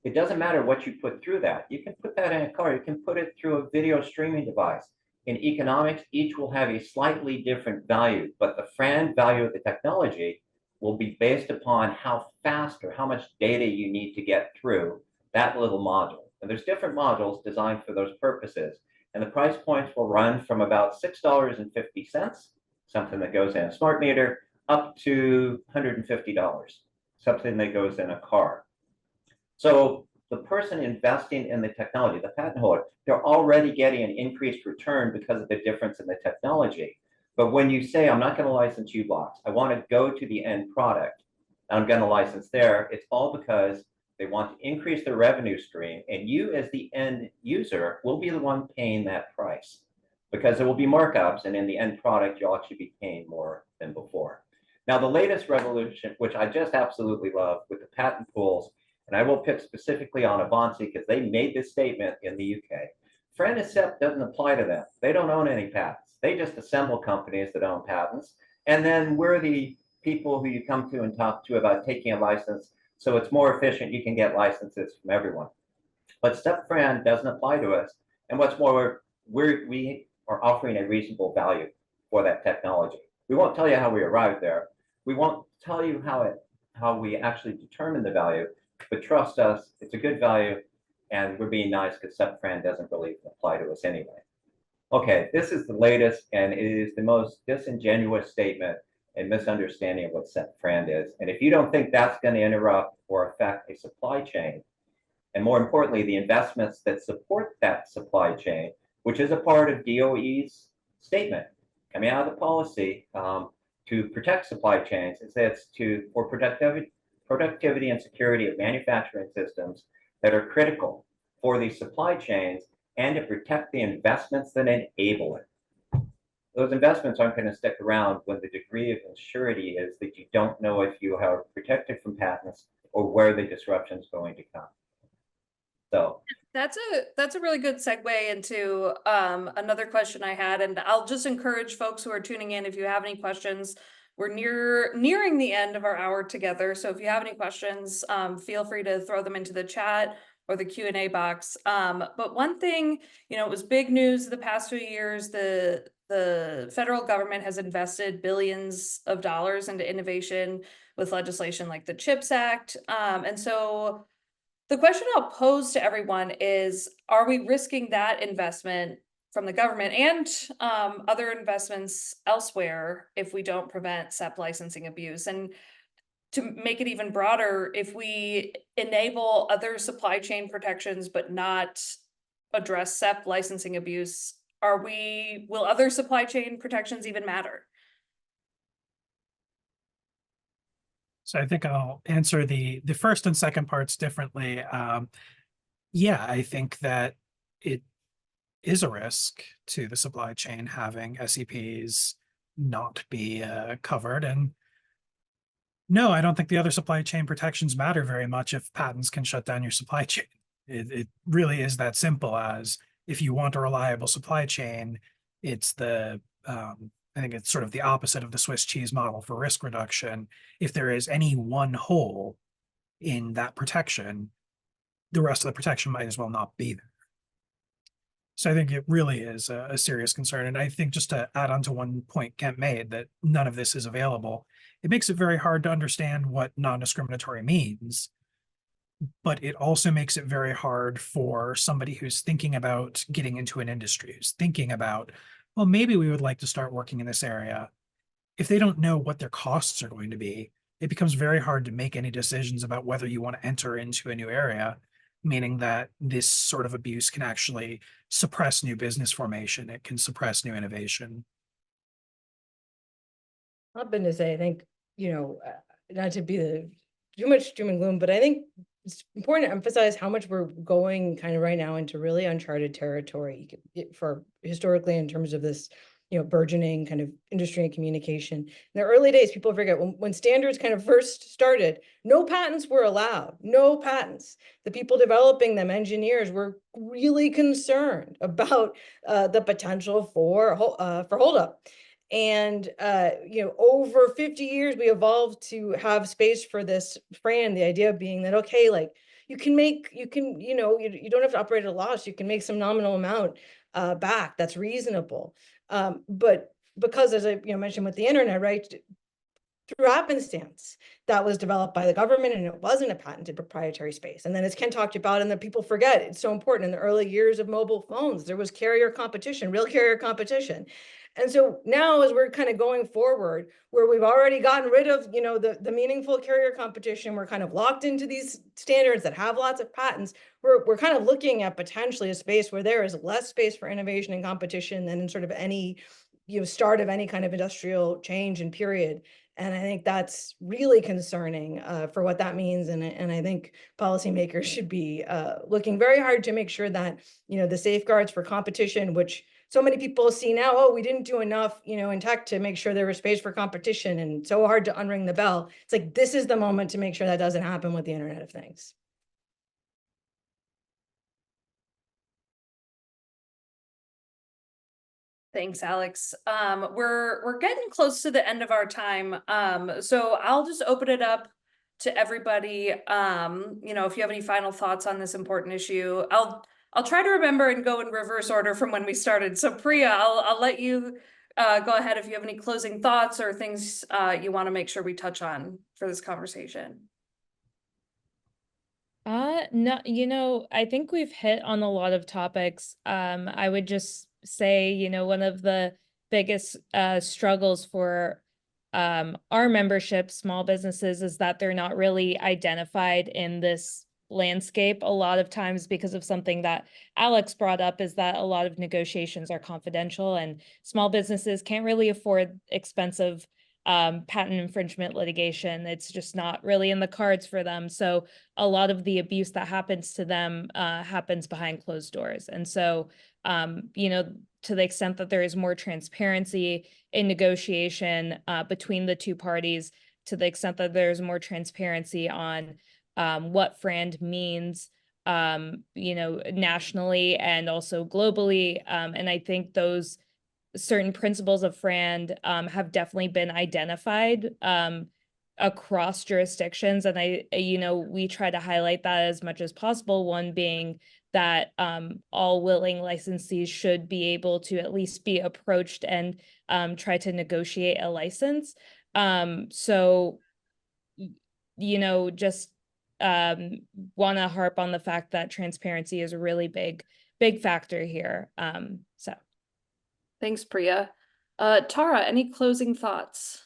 it doesn't matter what you put through that. You can put that in a car, you can put it through a video streaming device. In economics, each will have a slightly different value, but the FRAND value of the technology will be based upon how fast or how much data you need to get through that little module. And there's different modules designed for those purposes. And the price points will run from about $6.50, something that goes in a smart meter, up to $150, something that goes in a car. So the person investing in the technology, the patent holder, they're already getting an increased return because of the difference in the technology. But when you say, I'm not going to license uBlocks, I want to go to the end product, I'm going to license there, it's all because They want to increase their revenue stream, and you as the end user will be the one paying that price because there will be markups, and in the end product, you'll actually be paying more than before. Now, the latest revolution, which I just absolutely love with the patent pools, and I will pick specifically on Avanci because they made this statement in the UK. Friend and SEP doesn't apply to them. They don't own any patents. They just assemble companies that own patents. And then we're the people who you come to and talk to about taking a license. So it's more efficient. You can get licenses from everyone. But SEP Friend doesn't apply to us. And what's more, we are offering a reasonable value for that technology. We won't tell you how we arrived there. We won't tell you how we actually determine the value, but trust us, it's a good value, and we're being nice because SEP Friend doesn't really apply to us anyway. Okay, this is the latest, and it is the most disingenuous statement and misunderstanding of what SEP Friend is. And if you don't think that's going to interrupt or affect a supply chain, and more importantly, the investments that support that supply chain, which is a part of DOE's statement coming out of the policy to protect supply chains, is that it's for productivity and security of manufacturing systems that are critical for these supply chains and to protect the investments that enable it. Those investments aren't going to stick around when the degree of insurity is that you don't know if you are protected from patents or where the disruption is going to come. So that's a really good segue into another question I had, and I'll just encourage folks who are tuning in, if you have any questions. We're nearing the end of our hour together, so if you have any questions, feel free to throw them into the chat or the Q&A box. But one thing, it was big news the past few years. The federal government has invested billions of dollars into innovation with legislation like the CHIPS Act, and so the question I'll pose to everyone is, are we risking that investment from the government and other investments elsewhere if we don't prevent SEP licensing abuse? And to make it even broader, if we enable other supply chain protections but not address SEP licensing abuse, will other supply chain protections even matter? So I think I'll answer the first and second parts differently. Yeah, I think that it is a risk to the supply chain having SEPs not be covered. And no, I don't think the other supply chain protections matter very much if patents can shut down your supply chain. It really is that simple as, if you want a reliable supply chain, it's I think it's sort of the opposite of the Swiss cheese model for risk reduction. If there is any one hole in that protection, the rest of the protection might as well not be there. So I think it really is a serious concern. And I think, just to add on to one point Kent made, that none of this is available, it makes it very hard to understand what non-discriminatory means. But it also makes it very hard for somebody who's thinking about getting into an industry, who's thinking about, well, maybe we would like to start working in this area. If they don't know what their costs are going to be, it becomes very hard to make any decisions about whether you want to enter into a new area, meaning that this sort of abuse can actually suppress new business formation. It can suppress new innovation. I've been to say, I think, not to be too much doom and gloom, but I think it's important to emphasize how much we're going kind of right now into really uncharted territory for historically in terms of this, burgeoning kind of industry and communication. In the early days, people forget when standards kind of first started, no patents were allowed, no patents. The people developing them, engineers, were really concerned about the potential for holdup. And, over 50 years, we evolved to have space for this friend, the idea being that, okay, like you don't have to operate at a loss. You can make some nominal amount back. That's reasonable. But because, as I mentioned with the internet, right, through happenstance, that was developed by the government and it wasn't a patented proprietary space. And then, as Ken talked about, and that people forget, it's so important, in the early years of mobile phones, there was carrier competition, real carrier competition. And so now, as we're kind of going forward, where we've already gotten rid of, the meaningful carrier competition, we're kind of locked into these standards that have lots of patents. We're kind of looking at potentially a space where there is less space for innovation and competition than in sort of any, start of any kind of industrial change and period. And I think that's really concerning for what that means. And I think policymakers should be looking very hard to make sure that, the safeguards for competition, which so many people see now, oh, we didn't do enough, in tech to make sure there was space for competition and so hard to unring the bell. It's like, this is the moment to make sure that doesn't happen with the Internet of Things. Thanks, Alex. We're getting close to the end of our time. So I'll just open it up to everybody. If you have any final thoughts on this important issue, I'll try to remember and go in reverse order from when we started. So Priya, I'll let you go ahead if you have any closing thoughts or things you want to make sure we touch on for this conversation. No, I think we've hit on a lot of topics. I would just say, one of the biggest struggles for our membership, small businesses, is that they're not really identified in this landscape a lot of times because of something that Alex brought up, is that a lot of negotiations are confidential and small businesses can't really afford expensive patent infringement litigation. It's just not really in the cards for them. So a lot of the abuse that happens to them happens behind closed doors. And so, to the extent that there is more transparency in negotiation between the two parties, to the extent that there's more transparency on what FRAND means, nationally and also globally. And I think those certain principles of FRAND have definitely been identified across jurisdictions. And we try to highlight that as much as possible. One being that all willing licensees should be able to at least be approached and try to negotiate a license. Just want to harp on the fact that transparency is a really big factor here. Thanks, Priya. Tara, any closing thoughts?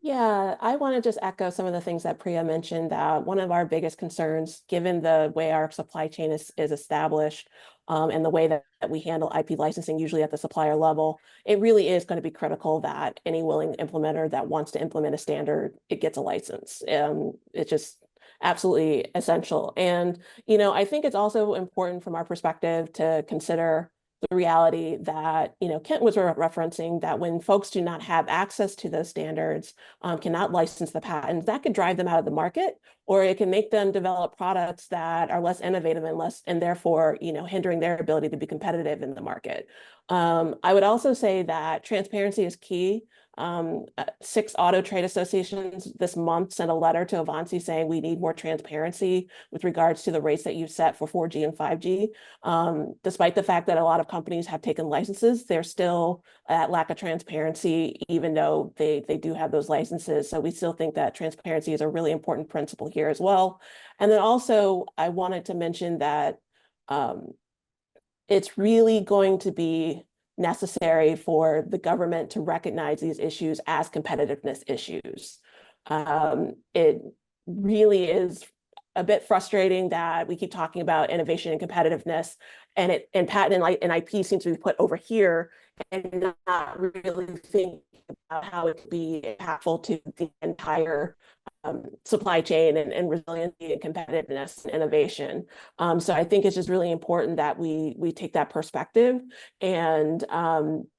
Yeah, I want to just echo some of the things that Priya mentioned, that one of our biggest concerns, given the way our supply chain is established and the way that we handle IP licensing, usually at the supplier level, it really is going to be critical that any willing implementer that wants to implement a standard, it gets a license. It's just absolutely essential. And, I think it's also important from our perspective to consider the reality that, Kent was referencing, that when folks do not have access to those standards, cannot license the patents, that could drive them out of the market, or it can make them develop products that are less innovative and therefore, hindering their ability to be competitive in the market. I would also say that transparency is key. 6 auto trade associations this month sent a letter to Avanci saying we need more transparency with regards to the rates that you've set for 4G and 5G. Despite the fact that a lot of companies have taken licenses, they're still at lack of transparency, even though they do have those licenses. So we still think that transparency is a really important principle here as well. And then also, I wanted to mention that it's really going to be necessary for the government to recognize these issues as competitiveness issues. It really is a bit frustrating that we keep talking about innovation and competitiveness, and patent and IP seems to be put over here and not really think about how it could be impactful to the entire supply chain and resiliency and competitiveness and innovation. So I think it's just really important that we take that perspective and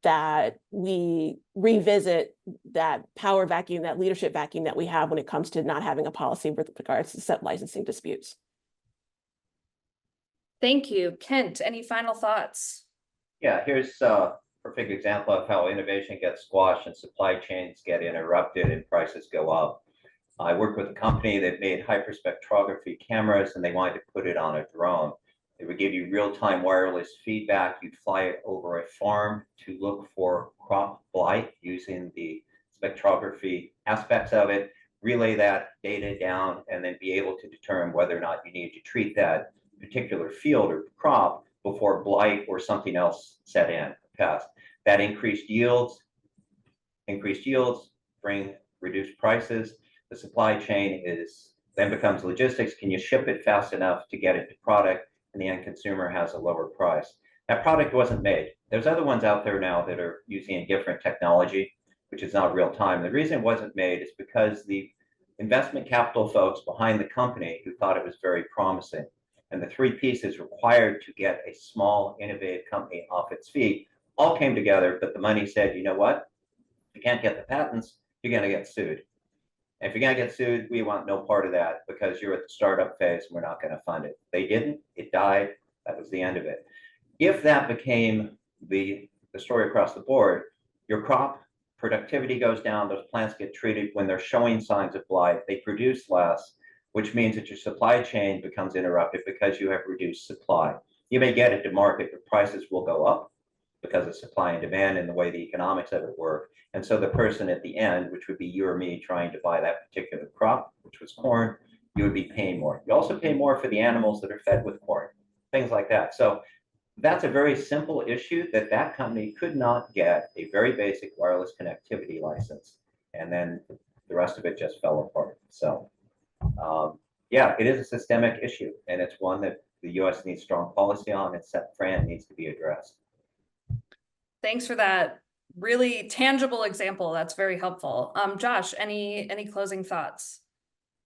that we revisit that power vacuum, that leadership vacuum that we have when it comes to not having a policy with regards to SEP licensing disputes. Thank you. Kent, any final thoughts? Yeah, here's a perfect example of how innovation gets squashed and supply chains get interrupted and prices go up. I worked with a company that made hyperspectrography cameras, and they wanted to put it on a drone. They would give you real-time wireless feedback. You'd fly it over a farm to look for crop blight using the spectrography aspects of it, relay that data down, and then be able to determine whether or not you need to treat that particular field or crop before blight or something else set in, pest. That increased yields bring reduced prices. The supply chain then becomes logistics. Can you ship it fast enough to get it to product, and the end consumer has a lower price? That product wasn't made. There's other ones out there now that are using a different technology, which is not real time. The reason it wasn't made is because the investment capital folks behind the company who thought it was very promising, and the three pieces required to get a small, innovative company off its feet all came together, but the money said, you know what? If you can't get the patents, you're going to get sued. And if you're going to get sued, we want no part of that because you're at the startup phase and we're not going to fund it. They didn't. It died. That was the end of it. If that became the story across the board, your crop productivity goes down, those plants get treated when they're showing signs of blight, they produce less, which means that your supply chain becomes interrupted because you have reduced supply. You may get it to market, but prices will go up because of supply and demand and the way the economics of it work. And so the person at the end, which would be you or me trying to buy that particular crop, which was corn, you would be paying more. You also pay more for the animals that are fed with corn, things like that. So that's a very simple issue that company could not get a very basic wireless connectivity license. And then the rest of it just fell apart. So yeah, it is a systemic issue. And it's one that the US needs strong policy on, and SEP-FRAN needs to be addressed. Thanks for that really tangible example. That's very helpful. Josh, any closing thoughts?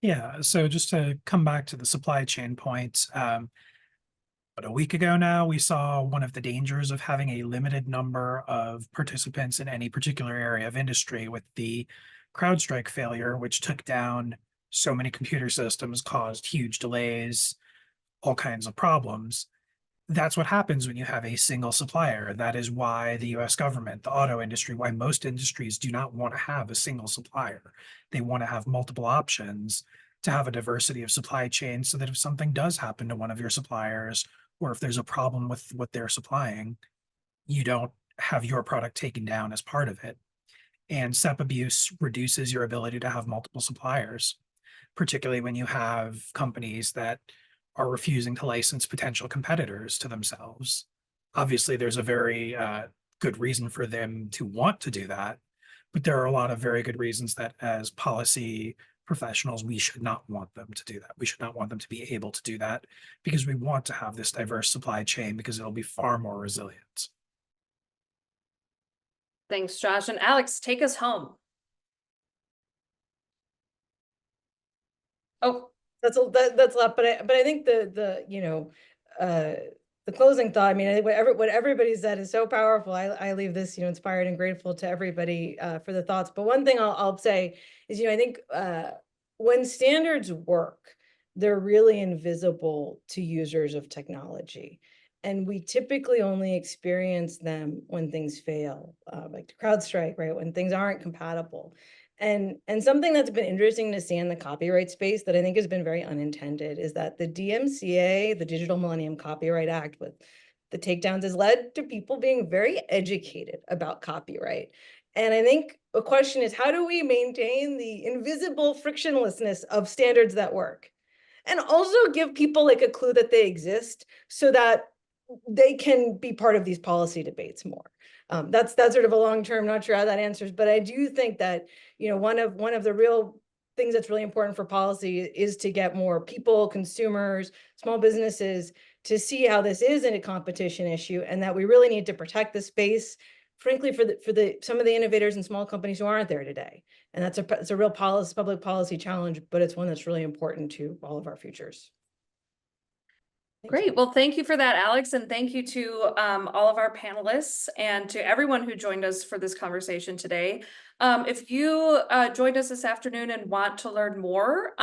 Yeah, so just to come back to the supply chain point, but a week ago now, we saw one of the dangers of having a limited number of participants in any particular area of industry with the CrowdStrike failure, which took down so many computer systems, caused huge delays, all kinds of problems. That's what happens when you have a single supplier. That is why the US government, the auto industry, why most industries do not want to have a single supplier. They want to have multiple options to have a diversity of supply chains so that if something does happen to one of your suppliers, or if there's a problem with what they're supplying, you don't have your product taken down as part of it. And SEP abuse reduces your ability to have multiple suppliers, particularly when you have companies that are refusing to license potential competitors to themselves. Obviously, there's a very good reason for them to want to do that, but there are a lot of very good reasons that as policy professionals, we should not want them to do that. We should not want them to be able to do that because we want to have this diverse supply chain because it'll be far more resilient. Thanks, Josh. And Alex, take us home. Oh, That's a lot, but I think the closing thought, I mean, I think what everybody said is so powerful. I leave this, inspired and grateful to everybody for the thoughts. But one thing I'll say is, I think when standards work, they're really invisible to users of technology. And we typically only experience them when things fail, like CrowdStrike, right? When things aren't compatible. And something that's been interesting to see in the copyright space that I think has been very unintended is that the DMCA, the Digital Millennium Copyright Act, with the takedowns, has led to people being very educated about copyright. And I think the question is, how do we maintain the invisible frictionlessness of standards that work? And also give people like a clue that they exist so that they can be part of these policy debates more. That's sort of a long term, not sure how that answers, but I do think that, one of the real things that's really important for policy is to get more people, consumers, small businesses to see how this isn't a competition issue and that we really need to protect the space, frankly, for some of the innovators and small companies who aren't there today. And it's a real public policy challenge, but it's one that's really important to all of our futures. Great. Well, thank you for that, Alex. And thank you to all of our panelists and to everyone who joined us for this conversation today. If you joined us this afternoon and want to learn more,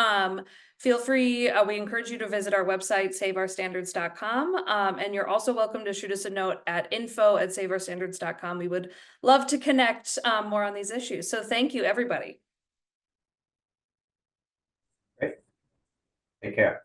feel free. We encourage you to visit our website, saveourstandards.com. And you're also welcome to shoot us a note at info@saveourstandards.com. We would love to connect more on these issues. So thank you, everybody. Great. Take care.